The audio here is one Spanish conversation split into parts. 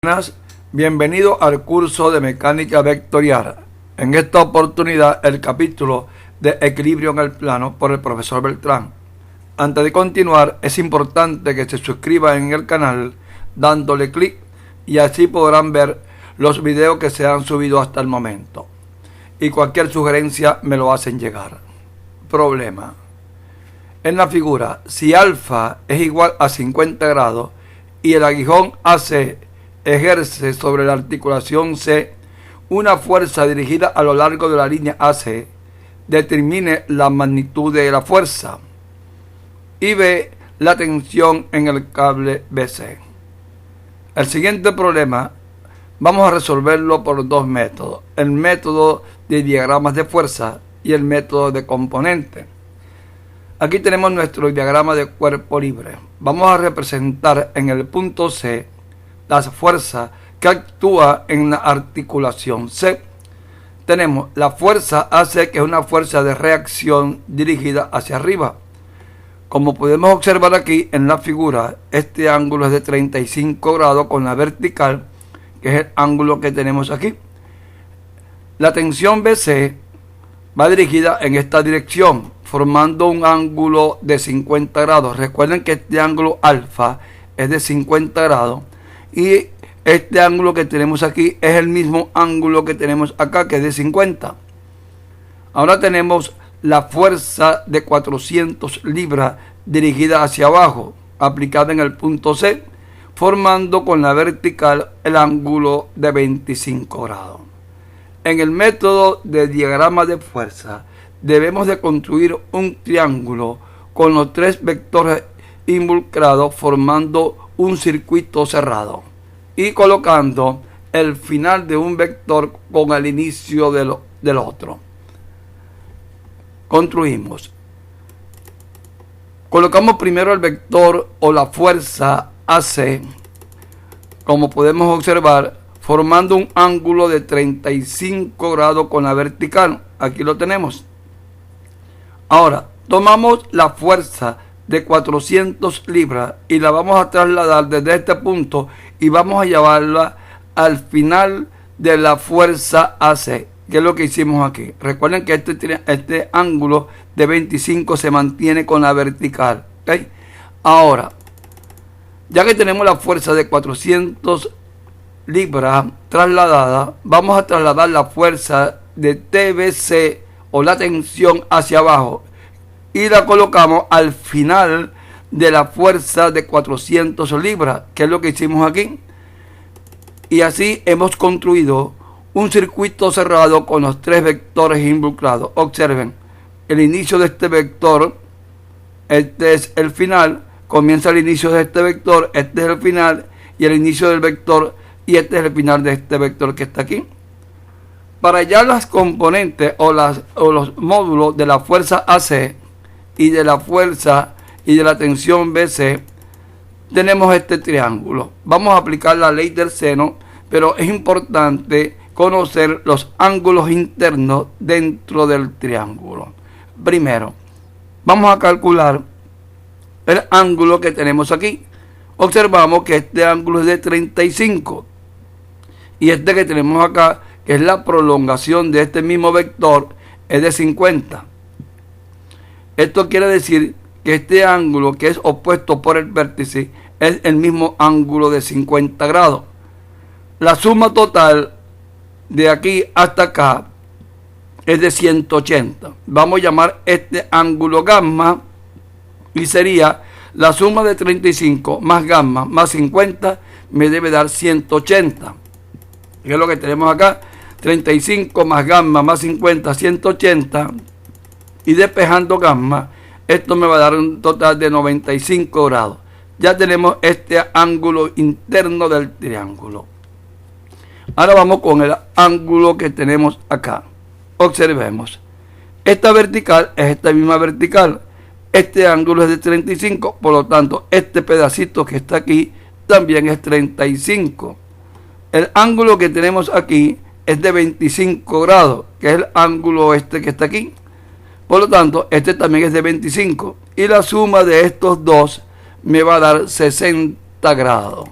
Buenas, bienvenido al curso de mecánica vectorial. En esta oportunidad el capítulo de equilibrio en el plano por el profesor Beltrán. Antes de continuar es importante que se suscriban en el canal dándole clic y así podrán ver los videos que se han subido hasta el momento. Y cualquier sugerencia me lo hacen llegar. Problema. En la figura, si alfa es igual a 50 grados y el aguijón AC ejerce sobre la articulación C una fuerza dirigida a lo largo de la línea AC, determine la magnitud de la fuerza y ve la tensión en el cable BC. El siguiente problema vamos a resolverlo por dos métodos: el método de diagramas de fuerza y el método de componente. Aquí tenemos nuestro diagrama de cuerpo libre. Vamos a representar en el punto C las fuerzas que actúan en la articulación C. Tenemos la fuerza AC, que es una fuerza de reacción dirigida hacia arriba. Como podemos observar aquí en la figura, este ángulo es de 35 grados con la vertical, que es el ángulo que tenemos aquí. La tensión BC va dirigida en esta dirección, formando un ángulo de 50 grados. Recuerden que este ángulo alfa es de 50 grados y este ángulo que tenemos aquí es el mismo ángulo que tenemos acá, que es de 50. Ahora tenemos la fuerza de 400 libras dirigida hacia abajo, aplicada en el punto C, formando con la vertical el ángulo de 25 grados. En el método de diagrama de fuerza debemos de construir un triángulo con los tres vectores involucrados formando un circuito cerrado y colocando el final de un vector con el inicio del otro. Construimos. Colocamos primero el vector o la fuerza AC, como podemos observar, formando un ángulo de 35 grados con la vertical. Aquí lo tenemos. Ahora, tomamos la fuerza de 400 libras y la vamos a trasladar desde este punto y vamos a llevarla al final de la fuerza AC, que es lo que hicimos aquí. Recuerden que este ángulo de 25 se mantiene con la vertical, ¿okay? Ahora, ya que tenemos la fuerza de 400 libras trasladada, vamos a trasladar la fuerza de TBC o la tensión hacia abajo y la colocamos al final de la fuerza de 400 libras, que es lo que hicimos aquí. Y así hemos construido un circuito cerrado con los tres vectores involucrados. Observen, el inicio de este vector, este es el final, comienza el inicio de este vector, este es el final, y el inicio del vector, y este es el final de este vector que está aquí. Para hallar las componentes o los módulos de la fuerza AC y de la fuerza y de la tensión BC, tenemos este triángulo. Vamos a aplicar la ley del seno, pero es importante conocer los ángulos internos dentro del triángulo. Primero, vamos a calcular el ángulo que tenemos aquí. Observamos que este ángulo es de 35 y este que tenemos acá, que es la prolongación de este mismo vector, es de 50. Esto quiere decir que este ángulo, que es opuesto por el vértice, es el mismo ángulo de 50 grados. La suma total de aquí hasta acá es de 180. Vamos a llamar este ángulo gamma y sería la suma de 35 más gamma más 50 me debe dar 180. Que es lo que tenemos acá. 35 más gamma más 50, 180. Y despejando gamma, esto me va a dar un total de 95 grados. Ya tenemos este ángulo interno del triángulo. Ahora vamos con el ángulo que tenemos acá. Observemos. Esta vertical es esta misma vertical. Este ángulo es de 35, por lo tanto, este pedacito que está aquí también es 35. El ángulo que tenemos aquí es de 25 grados, que es el ángulo este que está aquí. Por lo tanto, este también es de 25. Y la suma de estos dos me va a dar 60 grados.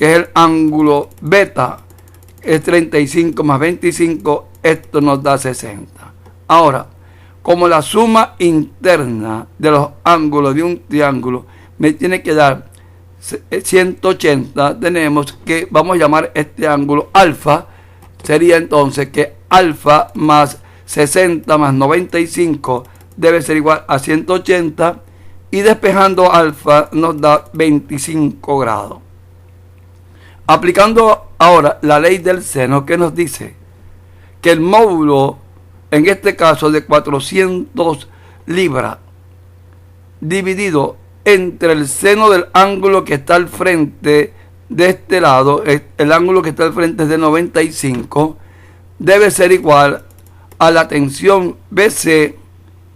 que es el ángulo beta, es 35 más 25, esto nos da 60. Ahora, como la suma interna de los ángulos de un triángulo me tiene que dar 180, tenemos que, vamos a llamar este ángulo alfa, sería entonces que alfa más 60 más 95 debe ser igual a 180, y despejando alfa nos da 25 grados. Aplicando ahora la ley del seno, que nos dice que el módulo, en este caso de 400 libras, dividido entre el seno del ángulo que está al frente de este lado, el ángulo que está al frente es de 95, debe ser igual a la tensión BC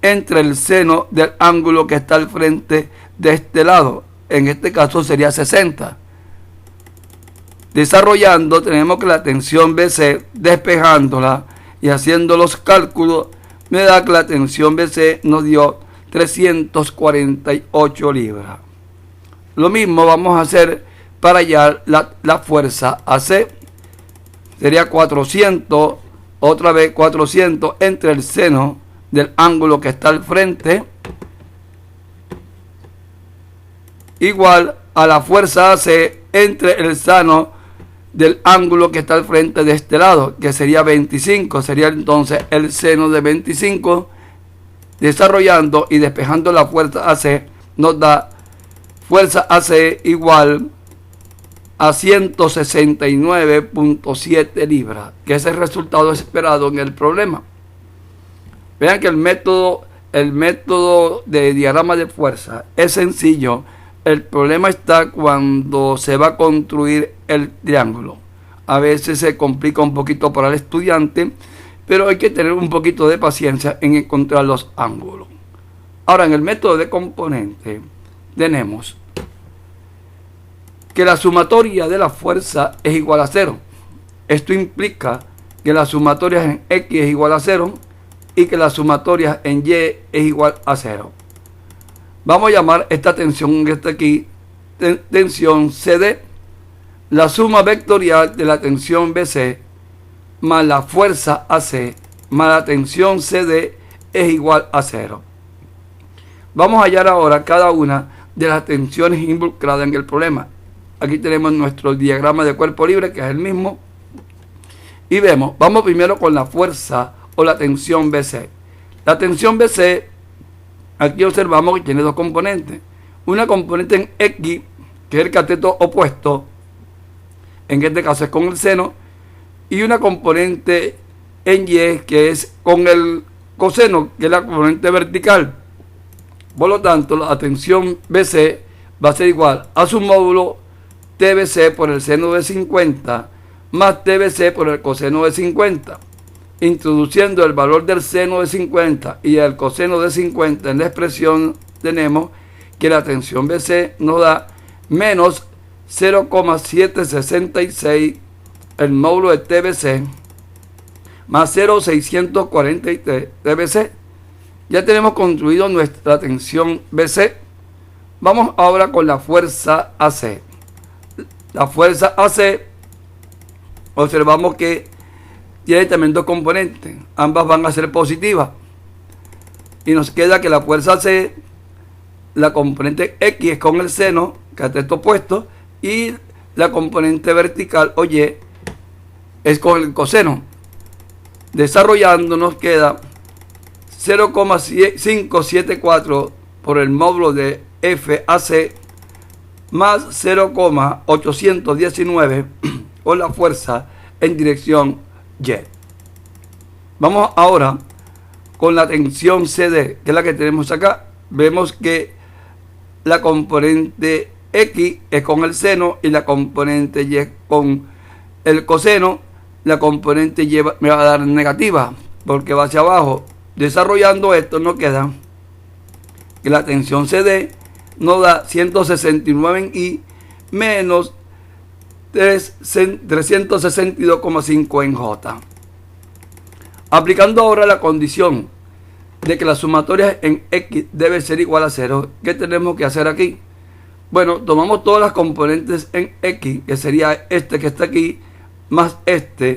entre el seno del ángulo que está al frente de este lado. En este caso sería 60. Desarrollando, tenemos que la tensión BC, despejándola y haciendo los cálculos, me da que la tensión BC nos dio 348 libras. Lo mismo vamos a hacer para hallar la fuerza AC. Sería 400, otra vez 400 entre el seno del ángulo que está al frente, igual a la fuerza AC entre el seno del ángulo que está al frente de este lado, que sería 25, sería entonces el seno de 25, desarrollando y despejando la fuerza AC, nos da fuerza AC igual a 169.7 libras, que es el resultado esperado en el problema. Vean que el método de diagrama de fuerza es sencillo. El problema está cuando se va a construir el triángulo. A veces se complica un poquito para el estudiante, pero hay que tener un poquito de paciencia en encontrar los ángulos. Ahora, en el método de componente tenemos que la sumatoria de la fuerza es igual a 0. Esto implica que la sumatoria en X es igual a 0 y que la sumatoria en Y es igual a 0. Vamos a llamar esta tensión que está aquí tensión CD. La suma vectorial de la tensión BC más la fuerza AC más la tensión CD es igual a 0. Vamos a hallar ahora cada una de las tensiones involucradas en el problema. Aquí tenemos nuestro diagrama de cuerpo libre, que es el mismo. Y vemos, vamos primero con la fuerza o la tensión BC. La tensión BC, aquí observamos que tiene dos componentes. Una componente en X, que es el cateto opuesto, en este caso es con el seno, y una componente en Y, que es con el coseno, que es la componente vertical. Por lo tanto, la tensión BC va a ser igual a su módulo TBC por el seno de 50 más TBC por el coseno de 50. Introduciendo el valor del seno de 50 y el coseno de 50 en la expresión, tenemos que la tensión BC nos da menos 0,766 el módulo de TBC más 0,643 TBC. Ya tenemos construido nuestra tensión BC. Vamos ahora con la fuerza AC. La fuerza AC, observamos que tiene también dos componentes. Ambas van a ser positivas. Y nos queda que la fuerza AC, la componente X es con el seno, cateto opuesto, y la componente vertical o Y es con el coseno. Desarrollando nos queda 0,574 por el módulo de FAC más 0,819 por la fuerza en dirección Y. Vamos ahora con la tensión CD, que es la que tenemos acá. Vemos que la componente X es con el seno y la componente Y es con el coseno. La componente Y me va a dar negativa porque va hacia abajo. Desarrollando esto nos queda que la tensión CD nos da 169 en I menos 362,5 en J. Aplicando ahora la condición de que la sumatoria en X debe ser igual a 0, ¿qué tenemos que hacer aquí? Bueno, tomamos todas las componentes en X, que sería este que está aquí, más esta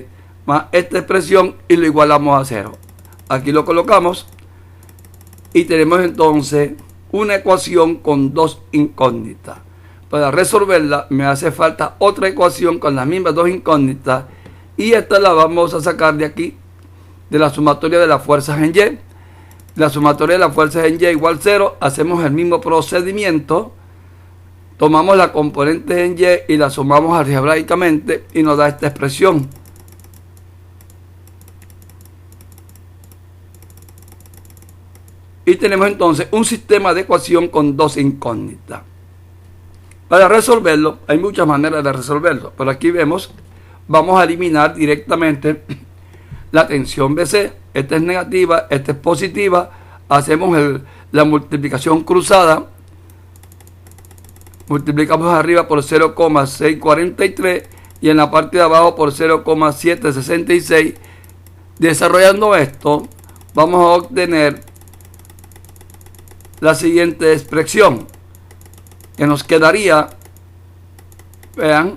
expresión, y lo igualamos a 0. Aquí lo colocamos y tenemos entonces una ecuación con dos incógnitas. Para resolverla me hace falta otra ecuación con las mismas dos incógnitas, y esta la vamos a sacar de aquí, de la sumatoria de las fuerzas en Y. La sumatoria de las fuerzas en Y igual 0. Hacemos el mismo procedimiento, tomamos la componente en Y y la sumamos algebraicamente y nos da esta expresión. Y tenemos entonces un sistema de ecuación con dos incógnitas. Para resolverlo, hay muchas maneras de resolverlo, pero aquí vemos, vamos a eliminar directamente la tensión BC. Esta es negativa, esta es positiva. Hacemos la multiplicación cruzada. Multiplicamos arriba por 0,643 y en la parte de abajo por 0,766. Desarrollando esto, vamos a obtener la siguiente expresión, que nos quedaría, vean,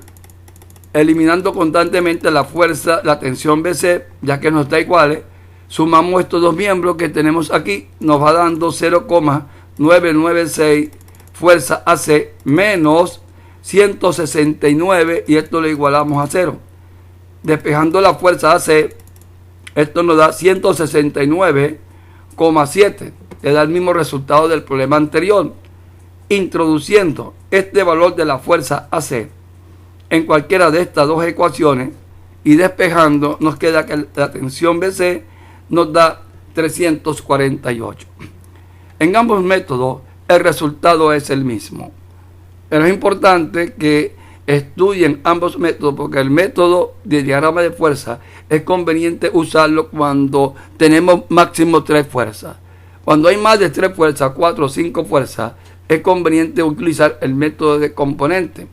eliminando constantemente la fuerza, la tensión BC, ya que nos da iguales. Sumamos estos dos miembros que tenemos aquí, nos va dando 0,996 fuerza AC menos 169, y esto lo igualamos a 0. Despejando la fuerza AC, esto nos da 169,7. Le da el mismo resultado del problema anterior. Introduciendo este valor de la fuerza AC en cualquiera de estas dos ecuaciones y despejando, nos queda que la tensión BC nos da 348. En ambos métodos el resultado es el mismo, pero es importante que estudien ambos métodos, porque el método de diagrama de fuerza es conveniente usarlo cuando tenemos máximo 3 fuerzas. Cuando hay más de 3 fuerzas, 4 o 5 fuerzas, es conveniente utilizar el método de componente.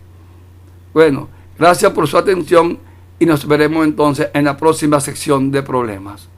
Bueno, gracias por su atención y nos veremos entonces en la próxima sección de problemas.